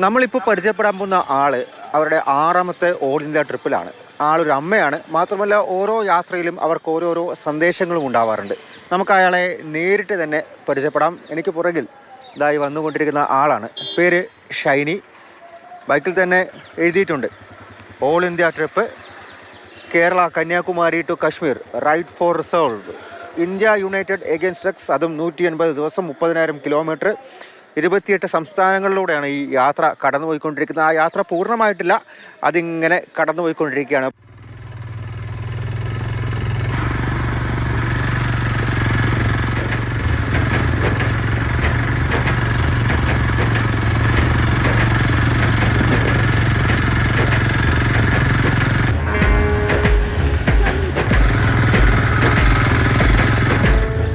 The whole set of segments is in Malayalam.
നമ്മളിപ്പോൾ പരിചയപ്പെടാൻ പോകുന്ന ആള് അവരുടെ 6ാമത്തെ ഓൾ ഇന്ത്യ ട്രിപ്പിലാണ്. ആളൊരു അമ്മയാണ്. മാത്രമല്ല ഓരോ യാത്രയിലും അവർക്ക് ഓരോരോ സന്ദേശങ്ങളും ഉണ്ടാവാറുണ്ട്. നമുക്ക് അയാളെ നേരിട്ട് തന്നെ പരിചയപ്പെടാം. എനിക്ക് പുറകിൽ ഇതായി വന്നുകൊണ്ടിരിക്കുന്ന ആളാണ്. പേര് ഷൈനി. ബൈക്കിൽ തന്നെ എഴുതിയിട്ടുണ്ട് all India trip Kerala Kanyakumari to Kashmir right for resolve India united against drugs. അതും 180 ദിവസം 30,000 കിലോമീറ്റർ 28 സംസ്ഥാനങ്ങളിലൂടെയാണ് ഈ യാത്ര കടന്നുപോയിക്കൊണ്ടിരിക്കുന്നത്. ആ യാത്ര പൂർണ്ണമായിട്ടില്ല, അതിങ്ങനെ കടന്നുപോയിക്കൊണ്ടിരിക്കുകയാണ്.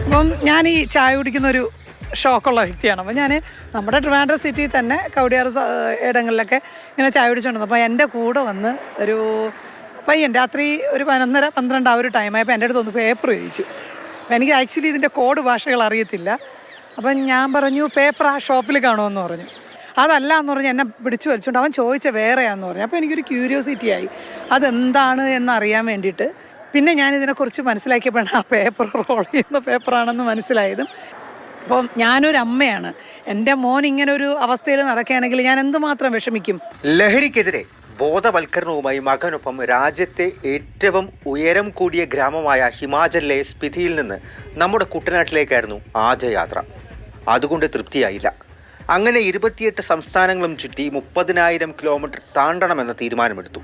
അപ്പം ഞാൻ ഈ ചായ കുടിക്കുന്നൊരു ഷോക്കുള്ള വ്യക്തിയാണ്. അപ്പോൾ ഞാൻ നമ്മുടെ ട്രിവാൻഡ്രം സിറ്റിയിൽ തന്നെ കവടിയാറ് ഇടങ്ങളിലൊക്കെ ഇങ്ങനെ ചായ കുടിച്ചുകൊണ്ടിരുന്നു. അപ്പോൾ എൻ്റെ കൂടെ വന്ന് ഒരു പയ്യൻ രാത്രി ഒരു 11:30-12 ആ ഒരു ടൈമായപ്പോൾ എൻ്റെ അടുത്ത് ഒന്ന് പേപ്പർ ചോദിച്ചു. അപ്പോൾ എനിക്ക് ആക്ച്വലി ഇതിൻ്റെ കോഡ് ഭാഷകൾ അറിയത്തില്ല. അപ്പം ഞാൻ പറഞ്ഞു പേപ്പർ ആ ഷോപ്പിൽ കാണുമെന്ന് പറഞ്ഞു. അതല്ല എന്ന് പറഞ്ഞ് എന്നെ പിടിച്ചു വലിച്ചുകൊണ്ട് അവൻ ചോദിച്ച വേറെയാന്ന് പറഞ്ഞു. അപ്പോൾ എനിക്കൊരു ക്യൂരിയോസിറ്റി ആയി അതെന്താണ് എന്നറിയാൻ വേണ്ടിയിട്ട്. പിന്നെ ഞാനിതിനെക്കുറിച്ച് മനസ്സിലാക്കിയപ്പോഴാണ് ആ പേപ്പർ റോൾ ചെയ്യുന്ന പേപ്പറാണെന്ന് മനസ്സിലായതും. അപ്പം ഞാനൊരു അമ്മയാണ്. എൻ്റെ മോൻ ഇങ്ങനെ ഒരു അവസ്ഥയിൽ നടക്കുകയാണെങ്കിൽ ഞാൻ എന്തുമാത്രം വിഷമിക്കും. ലഹരിക്കെതിരെ ബോധവൽക്കരണവുമായി മകനൊപ്പം രാജ്യത്തെ ഏറ്റവും ഉയരം കൂടിയ ഗ്രാമമായ ഹിമാചലിലെ സ്പിതിയിൽ നിന്ന് നമ്മുടെ കുട്ടനാട്ടിലേക്കായിരുന്നു ആദ്യ യാത്ര. അതുകൊണ്ട് തൃപ്തിയായില്ല. അങ്ങനെ 28 സംസ്ഥാനങ്ങളും ചുറ്റി 30,000 കിലോമീറ്റർ താണ്ടണമെന്ന തീരുമാനമെടുത്തു.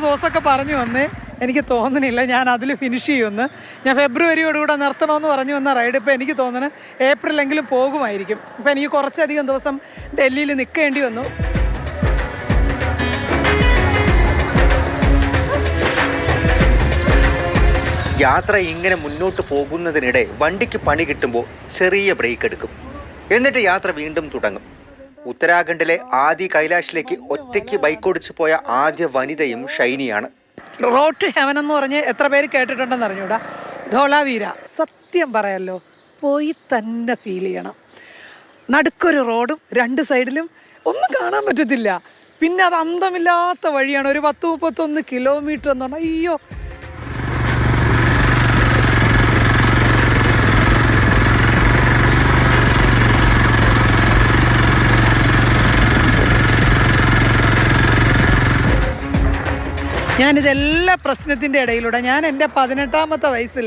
ദിവസമൊക്കെ പറഞ്ഞു വന്നേ, എനിക്ക് തോന്നുന്നില്ല ഞാൻ അതിൽ ഫിനിഷ് ചെയ്യുമെന്ന്. ഞാൻ ഫെബ്രുവരിയോടുകൂടെ നിർത്തണമെന്ന് പറഞ്ഞു വന്ന റൈഡ് ഇപ്പോൾ എനിക്ക് തോന്നുന്നു ഏപ്രിലെങ്കിലും പോകുമായിരിക്കും. ഇപ്പം എനിക്ക് കുറച്ചധികം ദിവസം ഡൽഹിയിൽ നിൽക്കേണ്ടി വന്നു. യാത്ര ഇങ്ങനെ മുന്നോട്ട് പോകുന്നതിനിടെ വണ്ടിക്ക് പണി കിട്ടുമ്പോൾ ചെറിയ ബ്രേക്ക് എടുക്കും. എന്നിട്ട് യാത്ര വീണ്ടും തുടങ്ങും. ഉത്തരാഖണ്ഡിലെ ആദി കൈലാഷിലേക്ക് ഒറ്റയ്ക്ക് ബൈക്കോടിച്ച് പോയ ആദ്യ വനിതയും ഷൈനിയാണ്. റോഡ് ടു ഹെവൻ എന്ന് പറഞ്ഞ് എത്ര പേര് കേട്ടിട്ടുണ്ടെന്ന് അറിഞ്ഞൂടാ. ധോളാവീര സത്യം പറയല്ലോ, പോയി തന്നെ ഫീൽ ചെയ്യണം. നടുക്കൊരു റോഡും 2 സൈഡിലും ഒന്നും കാണാൻ പറ്റത്തില്ല. പിന്നെ അത് അന്തമില്ലാത്ത വഴിയാണ്. ഒരു 10-31 കിലോമീറ്റർ എന്ന് പറഞ്ഞാൽ അയ്യോ. ഞാനിതെല്ലാ പ്രശ്നത്തിൻ്റെ ഇടയിലൂടെ ഞാൻ എൻ്റെ 18ാമത്തെ വയസ്സിൽ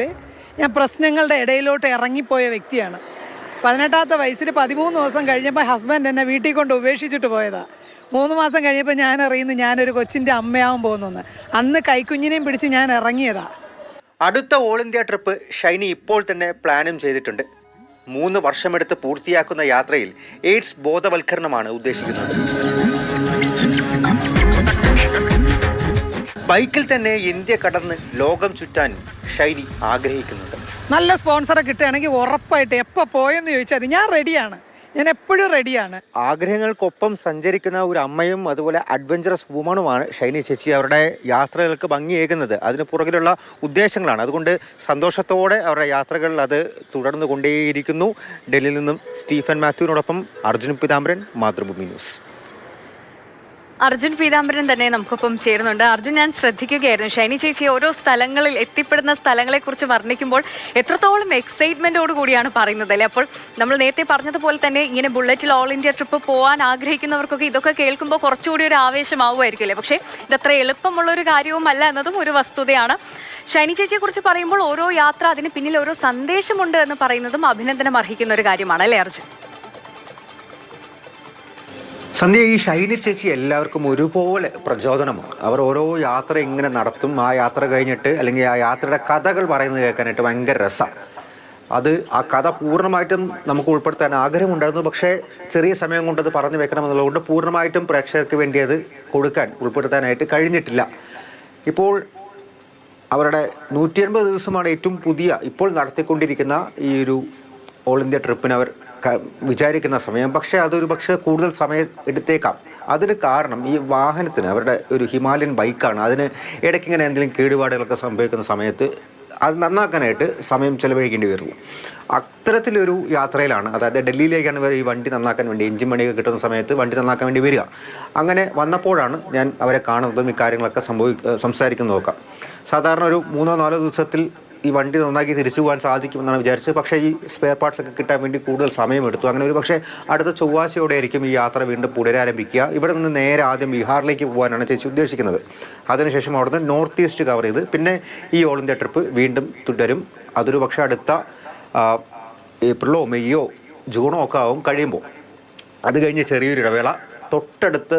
ഞാൻ പ്രശ്നങ്ങളുടെ ഇടയിലോട്ട് ഇറങ്ങിപ്പോയ വ്യക്തിയാണ്. 18ാമത്തെ വയസ്സിൽ 13 ദിവസം കഴിഞ്ഞപ്പോൾ ഹസ്ബൻഡ് എന്നെ വീട്ടിൽ കൊണ്ട് ഉപേക്ഷിച്ചിട്ട് പോയതാണ്. 3 മാസം കഴിഞ്ഞപ്പോൾ ഞാൻ അറിയുന്നു ഞാനൊരു കൊച്ചിൻ്റെ അമ്മയാവാൻ പോകുന്നു. അന്ന് കൈക്കുഞ്ഞിനെയും പിടിച്ച് ഞാൻ ഇറങ്ങിയതാണ്. അടുത്ത ഓൾ ഇന്ത്യ ട്രിപ്പ് ഷൈനി ഇപ്പോൾ തന്നെ പ്ലാനും ചെയ്തിട്ടുണ്ട്. 3 വർഷമെടുത്ത് പൂർത്തിയാക്കുന്ന യാത്രയിൽ എയ്ഡ്സ് ബോധവൽക്കരണമാണ് ഉദ്ദേശിക്കുന്നത്. ബൈക്കിൽ തന്നെ ഇന്ത്യ കടന്ന് ലോകം ചുറ്റാൻ ഷൈനി ആഗ്രഹിക്കുന്നുണ്ട്. നല്ല സ്പോൺസറെ കിട്ടുകയാണെങ്കിൽ ഉറപ്പായിട്ട് എപ്പോൾ പോയെന്ന് ചോദിച്ചാൽ ഞാൻ റെഡിയാണ്. ഞാൻ എപ്പോഴും റെഡിയാണ്. ആഗ്രഹങ്ങൾക്കൊപ്പം സഞ്ചരിക്കുന്ന ഒരു അമ്മയും അതുപോലെ അഡ്വഞ്ചറസ് വുമണുമാണ് ഷൈനി ചേച്ചി. അവരുടെ യാത്രകൾക്ക് ഭംഗിയേകുന്നത് അതിന് പുറകിലുള്ള ഉദ്ദേശങ്ങളാണ്. അതുകൊണ്ട് സന്തോഷത്തോടെ അവരുടെ യാത്രകളിൽ അത് തുടർന്നു കൊണ്ടേയിരിക്കുന്നു. ഡൽഹിയിൽ നിന്നും സ്റ്റീഫൻ മാത്യുവിനോടൊപ്പം അർജുൻ പീതാംബരൻ, മാതൃഭൂമി ന്യൂസ്. അർജുൻ പീതാംബരൻ തന്നെ നമുക്കൊപ്പം ചേരുന്നുണ്ട്. അർജുൻ, ഞാൻ ശ്രദ്ധിക്കുകയായിരുന്നു ഷൈനി ചേച്ചി ഓരോ സ്ഥലങ്ങളിൽ എത്തിപ്പെടുന്ന സ്ഥലങ്ങളെക്കുറിച്ച് വർണ്ണിക്കുമ്പോൾ എത്രത്തോളം എക്സൈറ്റ്മെന്റോട് കൂടിയാണ് പറയുന്നത് അല്ലേ? അപ്പോൾ നമ്മൾ നേരത്തെ പറഞ്ഞതുപോലെ തന്നെ ഇങ്ങനെ ബുള്ളറ്റിൽ ഓൾ ഇന്ത്യ ട്രിപ്പ് പോകാൻ ആഗ്രഹിക്കുന്നവർക്കൊക്കെ ഇതൊക്കെ കേൾക്കുമ്പോൾ കുറച്ചുകൂടി ഒരു ആവേശമാവുമായിരിക്കും അല്ലേ? പക്ഷേ ഇതത്ര എളുപ്പമുള്ളൊരു കാര്യവുമല്ല എന്നതും ഒരു വസ്തുതയാണ്. ഷൈനി ചേച്ചിയെ കുറിച്ച് പറയുമ്പോൾ ഓരോ യാത്ര അതിന് പിന്നിൽ ഓരോ സന്ദേശമുണ്ട് എന്ന് പറയുന്നതും അഭിനന്ദനം അർഹിക്കുന്ന ഒരു കാര്യമാണ് അല്ലേ അർജുൻ? സന്ധ്യ, ഈ ഷൈനി ചേച്ചി എല്ലാവർക്കും ഒരുപോലെ പ്രചോദനമാണ്. അവർ ഓരോ യാത്ര ഇങ്ങനെ നടത്തും. ആ യാത്ര കഴിഞ്ഞിട്ട് അല്ലെങ്കിൽ ആ യാത്രയുടെ കഥകൾ പറയുന്നത് കേൾക്കാനായിട്ട് ഭയങ്കര രസമാണ്. ആ കഥ പൂർണ്ണമായിട്ടും നമുക്ക് ഉൾപ്പെടുത്താൻ ആഗ്രഹമുണ്ടായിരുന്നു. പക്ഷേ ചെറിയ സമയം കൊണ്ട് അത് പറഞ്ഞു വെക്കണമെന്നുള്ളതുകൊണ്ട് പൂർണ്ണമായിട്ടും പ്രേക്ഷകർക്ക് വേണ്ടി അത് ഉൾപ്പെടുത്താനായിട്ട് കഴിഞ്ഞിട്ടില്ല. ഇപ്പോൾ അവരുടെ 180 ദിവസമാണ് ഏറ്റവും പുതിയ ഇപ്പോൾ നടത്തിക്കൊണ്ടിരിക്കുന്ന ഈ ഒരു ഓൾ ഇന്ത്യ ട്രിപ്പിന് അവർ വിചാരിക്കുന്ന സമയം. പക്ഷേ അതൊരു കൂടുതൽ സമയം എടുത്തേക്കാം. അതിന് കാരണം ഈ വാഹനത്തിന് അവരുടെ ഒരു ഹിമാലയൻ ബൈക്കാണ്. അതിന് ഇടയ്ക്ക് ഇങ്ങനെ എന്തെങ്കിലും കേടുപാടുകളൊക്കെ സംഭവിക്കുന്ന സമയത്ത് അത് നന്നാക്കാനായിട്ട് സമയം ചിലവഴിക്കേണ്ടി വരുന്നു. അത്തരത്തിലൊരു യാത്രയിലാണ്, അതായത് ഡൽഹിയിലേക്കാണ് ഇവർ ഈ വണ്ടി നന്നാക്കാൻ വേണ്ടി, എഞ്ചിൻ പണിയൊക്കെ കിട്ടുന്ന സമയത്ത് വണ്ടി നന്നാക്കാൻ വേണ്ടി വരിക. അങ്ങനെ വന്നപ്പോഴാണ് ഞാൻ അവരെ കാണുന്നതും ഇക്കാര്യങ്ങളൊക്കെ സംസാരിക്കുന്നത് നോക്കാം. സാധാരണ ഒരു 3-4 ദിവസത്തിൽ ഈ വണ്ടി നന്നാക്കി തിരിച്ചു പോകാൻ സാധിക്കുമെന്നാണ് വിചാരിച്ചത്. പക്ഷേ ഈ സ്പെയർ പാർട്സ് ഒക്കെ കിട്ടാൻ വേണ്ടി കൂടുതൽ സമയമെടുത്തു. അങ്ങനെ ഒരു പക്ഷേ അടുത്ത ചൊവ്വാഴ്ചയോടെ ആയിരിക്കും ഈ യാത്ര വീണ്ടും പുനരാരംഭിക്കുക. ഇവിടെ നിന്ന് നേരെ ആദ്യം ബീഹാറിലേക്ക് പോകാനാണ് ചേച്ചി ഉദ്ദേശിക്കുന്നത്. അതിനുശേഷം അവിടുന്ന് നോർത്ത് ഈസ്റ്റ് കവർ ചെയ്ത് പിന്നെ ഈ ഓൾ ഇന്ത്യ ട്രിപ്പ് വീണ്ടും തുടരും. അതൊരു പക്ഷേ അടുത്ത ഏപ്രിലോ മെയ്യോ ജൂണോ ഒക്കെ ആവും കഴിയുമ്പോൾ. അത് കഴിഞ്ഞ് ചെറിയൊരു ഇടവേള, തൊട്ടടുത്ത്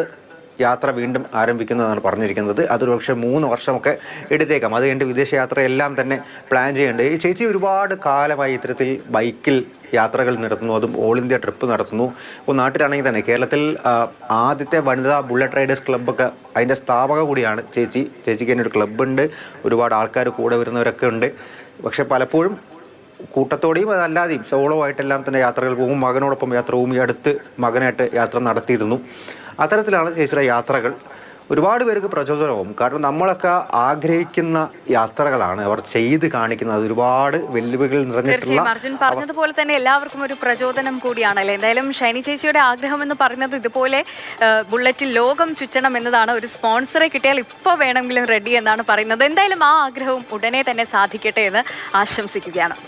യാത്ര വീണ്ടും ആരംഭിക്കുന്നതാണ് പറഞ്ഞിരിക്കുന്നത്. അതൊരു പക്ഷേ 3 വർഷമൊക്കെ എടുത്തേക്കാം. അത് കഴിഞ്ഞ് വിദേശയാത്രയെല്ലാം തന്നെ പ്ലാൻ ചെയ്യേണ്ടത്. ഈ ചേച്ചി ഒരുപാട് കാലമായി ഇത്തരത്തിൽ ബൈക്കിൽ യാത്രകൾ നടത്തുന്നു, അതും ഓൾ ഇന്ത്യ ട്രിപ്പ് നടത്തുന്നു. ഇപ്പോൾ നാട്ടിലാണെങ്കിൽ തന്നെ കേരളത്തിൽ ആദ്യത്തെ വനിതാ ബുള്ളറ്റ് റൈഡേഴ്സ് ക്ലബ്ബൊക്കെ അതിൻ്റെ സ്ഥാപക കൂടിയാണ് ചേച്ചി. ചേച്ചിക്ക് തന്നെ ഒരു ക്ലബ്ബുണ്ട്, ഒരുപാട് ആൾക്കാർ കൂടെ വരുന്നവരൊക്കെ ഉണ്ട്. പക്ഷേ പലപ്പോഴും കൂട്ടത്തോടെയും അതല്ലാതെയും സോളോ ആയിട്ടെല്ലാം തന്നെ യാത്രകൾ പോകും. മകനോടൊപ്പം യാത്ര പോകും. ഈ അടുത്ത് മകനായിട്ട് യാത്ര നടത്തിയിരുന്നു. അത്തരത്തിലാണ് ചേച്ചിയുടെ യാത്രകൾ. ഒരുപാട് പേർക്ക് പ്രചോദനവും. കാരണം നമ്മളൊക്കെ ആഗ്രഹിക്കുന്ന യാത്രകളാണ് അവർ ചെയ്ത് കാണിക്കുന്നത്. ഒരുപാട് വെല്ലുവിളികൾ നിറഞ്ഞിട്ടുള്ള. അർജുൻ പറഞ്ഞതുപോലെ തന്നെ എല്ലാവർക്കും ഒരു പ്രചോദനം കൂടിയാണല്ലേ. എന്തായാലും ഷൈനി ചേച്ചിയുടെ ആഗ്രഹം എന്ന് പറയുന്നത് ഇതുപോലെ ബുള്ളറ്റിൽ ലോകം ചുറ്റണം എന്നതാണ്. ഒരു സ്പോൺസറെ കിട്ടിയാൽ ഇപ്പോൾ വേണമെങ്കിലും റെഡി എന്നാണ് പറയുന്നത്. എന്തായാലും ആ ആഗ്രഹവും ഉടനെ തന്നെ സാധിക്കട്ടെ എന്ന് ആശംസിക്കുകയാണ്.